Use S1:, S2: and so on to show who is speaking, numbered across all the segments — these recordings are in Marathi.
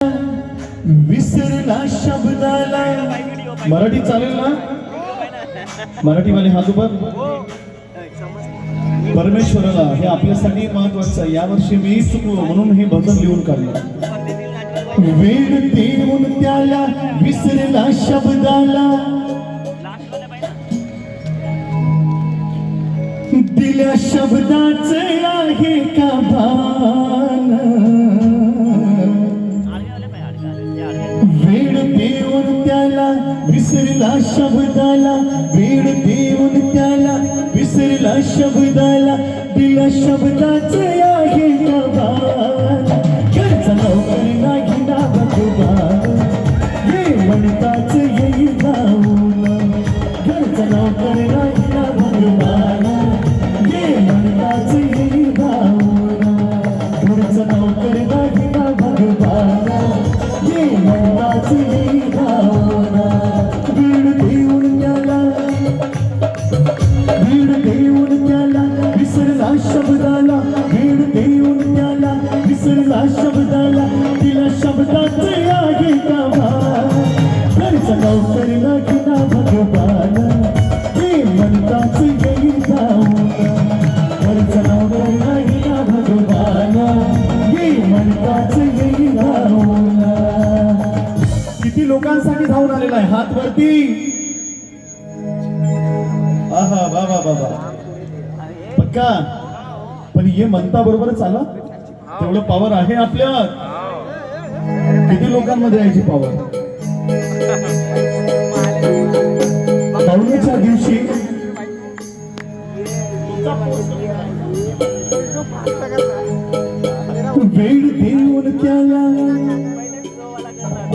S1: विसरला शब्दाला. मराठी चालेल ना? मराठीवाले हात उभा. परमेश्वराला हे आपल्यासाठी महत्वाचं आहे. यावर्षी मी चुकलो म्हणून हे भजन लिहून काढलं. वेळ देऊन त्याला विसरला शब्दाला, दिल्या शब्दाचे आहे का भान. वेळ देऊन त्याला विसरला शब्दाला, वेळ देऊन त्याला विसरला शब्दाला, दिल्या शब्दाचे आहे का भान. घरचा नोकर नाही ना भगवान, ये म्हणताच येईल जाऊन. घरचा नोकर नाही ना भगवान, ये म्हणताच येईल जाऊन. घरचा नोकर नाही ना भगवान, ये म्हणताच येईल जाऊन. वेळ देऊन त्याला, वेळ देऊन त्याला विसरला शब्दाला, वेळ देऊन त्याला विसरला शब्दाला, तिला शब्दाचे आहे का भान. घरचा नोकर नाही ना भगवान, हे म्हणताच येईल जाऊन. घरचा नोकर नाही ना भगवान, हे म्हणताच येईल जाऊन. किती लोकांसाठी धावून आलेला आहे? हात वरती. आहा बाबा बाबा पक्का. पण हे म्हणता बरोबरच आला. तेवढं पॉवर आहे आपल्यात. किती लोकांमध्ये यायची पॉवर. पावणीच्या दिवशी वेळ देऊन त्याला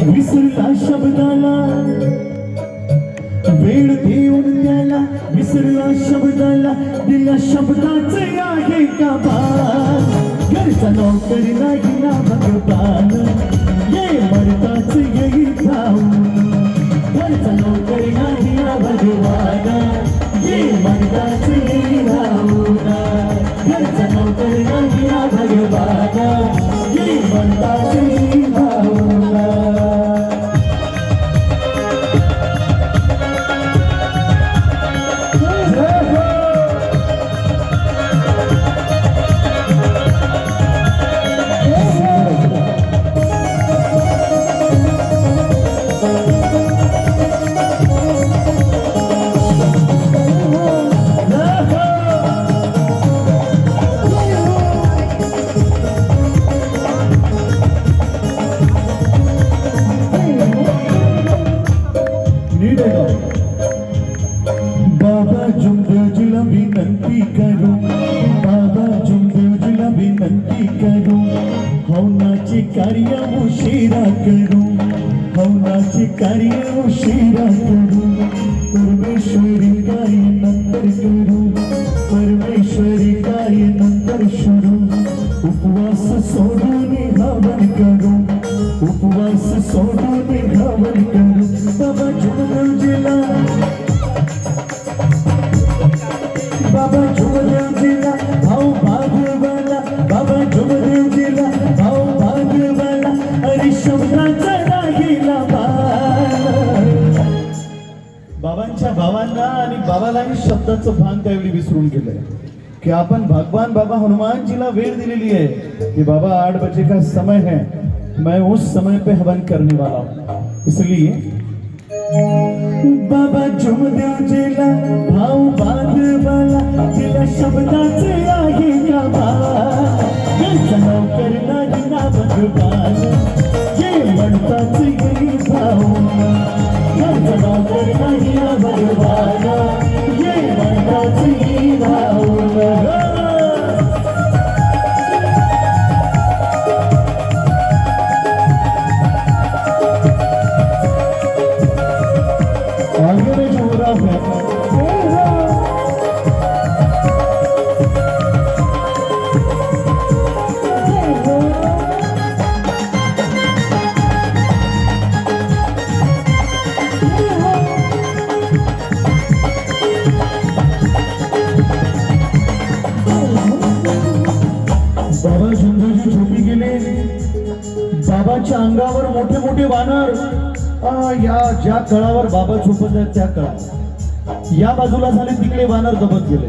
S1: विसरला शब्दाला, वेळ देऊन त्याला विसरला शब्दाला, दिल्या शब्दाचे आहे का भान. घरचा नोकर नाही ना भगवान, ये म्हणताच येईल जाऊन. घरचा नोकर नाही ना भगवान, ये म्हणताच येईल जाऊन. घरचा नोकर नाही ना भगवान, ये म्हणताच येईल जाऊन. बाबा जुमजुला विनंती करू, बाबा जुमजुला विनंती करू, हवनाचे कार्य उशिरा करू, हवनाचे कार्य उशिरा करू. परमेश्वरी काय नंतर करू, परमेश्वरी काय नंतर सुरू. उपवास सोडून हवन करू, उपवास सोडून हवन करू. बाबा जुमजुला, बाबा जुमदेवजीला भाऊ भागवाला, बाबा जुमदेवजीला भाऊ भागवाला, अरे शब्दाचा राहिला भान. बाबांच्या भावांना आणि बाबालाही शब्दाचं भान त्यावेळी विसरून गेलंय की आपण भगवान बाबा हनुमान जी ला वेळ दिलेली है कि बाबा 8 बजे का समय है, मैं उस समय पे हवन करने वाला हूँ. इसलिए बाबा जुमदेवजीला भाऊ भागवाला, तिला शब्दाचे आहे का भान. घरचा नोकर नाही ना भगवान, ये म्हणताच येईल जाऊन. घरचा नोकर नाही ना भगवान, ये म्हणताच येईल जाऊन. आगे में जो हो रहा है बाबांच्या अंगावर मोठे मोठे वानर या ज्या कळावर बाबा झोपत आहेत त्या कळा या बाजूला झाले, तिकडे वानर दबत गेले.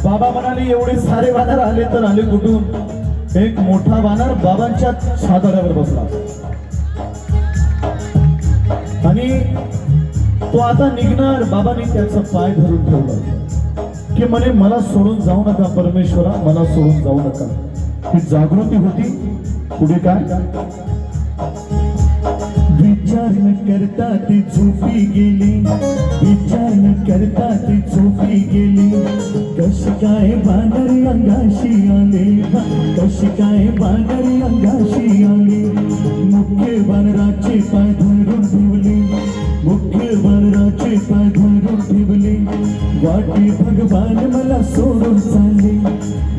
S1: बाबा म्हणाले एवढे सारे वानर आले तर आले कुठून? एक मोठा वानर बाबांच्या छाताड्यावर बसला आणि तो आता निघणार. बाबांनी त्याचा पाय धरून ठेवला की म्हणे मला सोडून जाऊ नका परमेश्वरा, मला सोडून जाऊ नका. ही जागृती होती. पुढे काय? विचार न करता ती झोपी गेली, विचार न करता ती झोपी गेली. कशी काय वानर अंगाशी आले, कशी काय वानर अंगाशी आले. मुख्य वानराचे पाय धरून ठेवले, मुख्य वानराचे पाय धरून ठेवले. वाटी भगवान मला सोडून चालले,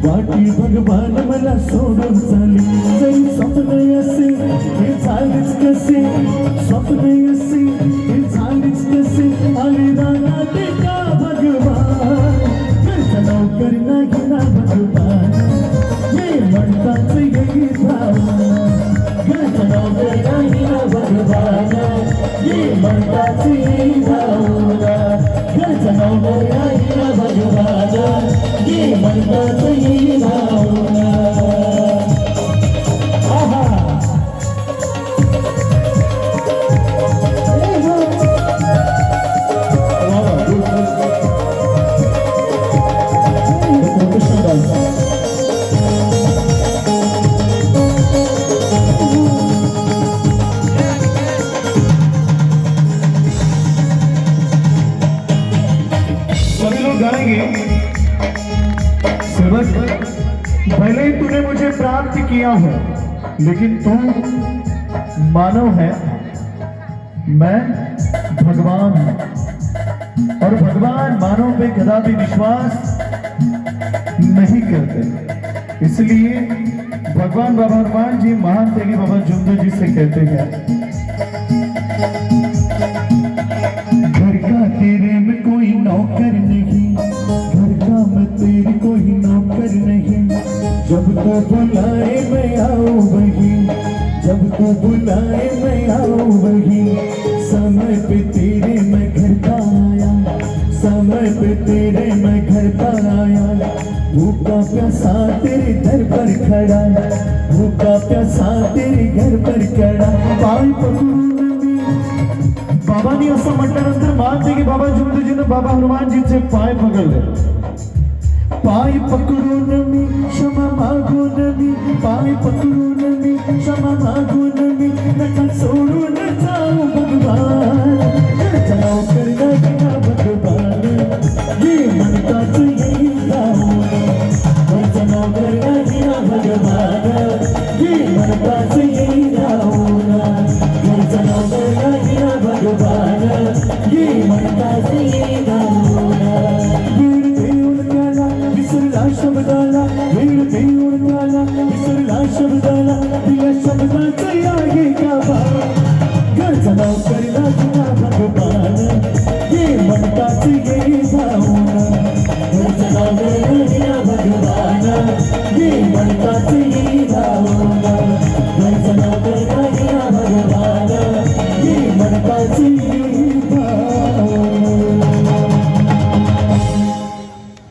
S1: वाटी भगवान मला सोडून चालले. जरी स्वप्न असे हे झालेच कसे, स्वप्न असे हे झालेच कसे. आले रानात का भगवान, घरचा नोकर नाही ना भगवान. हे म्हणतात येई भावना, घरचा नोकर नाही ना भगवान. हे म्हणतात येई भावना, घरचा नोकर नाही ना भगवान. हे म्हणतात येई भावना. भले ही तूने मुझे प्राप्त किया हो, लेकिन तू मानव है, मैं भगवान हूं. और भगवान मानव पे कदापि विश्वास नहीं करते. इसलिए भगवान बाबा हनुमान जी महान तेगी बाबा जुमदे जी से कहते हैं, घर का तेरे में कोई नौकर नहीं, घर का मैं तेरी कोई नौकर नहीं. जब तू बुलाए मैं आऊं वही, जब तू बुलाए मैं आऊं वही. समय पे तेरे मैं घर का आया, समय पे तेरे मैं घर का आया. भूखा प्यासा तेरे दर पर खड़ा, भूखा प्यासा तेरे घर पर खड़ा. पाय पकडून मी, बाबांनी असं म्हटल्यानंतर मानते की बाबा जुमदेजीनं बाबा हनुमानजीचे पाय पकडले. पाय पकडून मी क्षमा मागून मी, पाय पकडून मी क्षमा मागून मी. नका सोडून जाऊ भगवान, घरचा नोकर नाही ना भगवान. हे म्हणतात येई भावना, घरचा नोकर नाही ना भगवान. हे म्हणतात येई भावना, घरचा नोकर नाही ना भगवान. हे म्हणतात येई भावना. विसरला शब्दाला, वेळ देऊन त्याला विसरला शब्दाला. दिल्या शब्दाचं आहे का भाव, घरचा नोकर नाही ना भगवान. हे म्हणतात येई भावना, घरचा नोकर नाही ना भगवान. हे म्हणतात येई